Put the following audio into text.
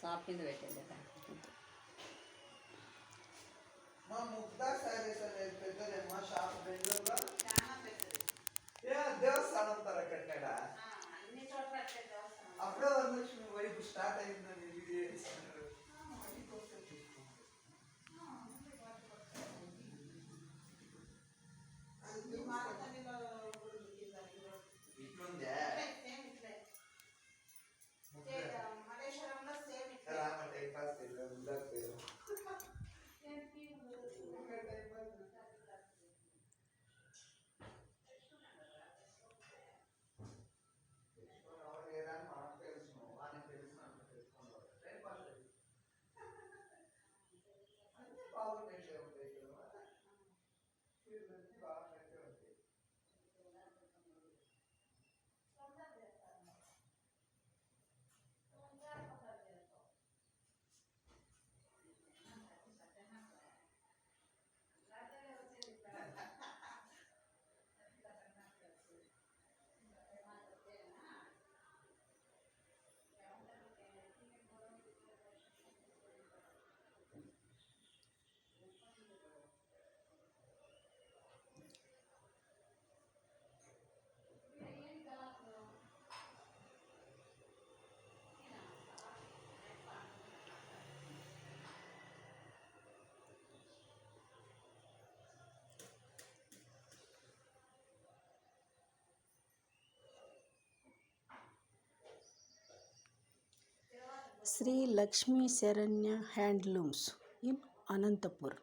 Shopping పెట్టండి మా ముగ్ధా శారీస్ అనేది పెద్దదేమో షాప్ బెంగళూరులో చాలా పెద్దది. దేవస్థానం తర కట్టాడ అన్ని చోట్ల అట్లే దేవస్థానం. అప్పుడే వరలక్ష్మి వైపు స్టార్ట్ అయిందని వీడియో చేస్తున్నారు. ఇట్లుందే మలేశ్వరంలో సేమ్ ఇట్లా రామ టైం పాస్ పేరు శ్రీ లక్ష్మీ శరణ్య హ్యాండ్లూమ్స్ ఇన్ అనంతపూర్.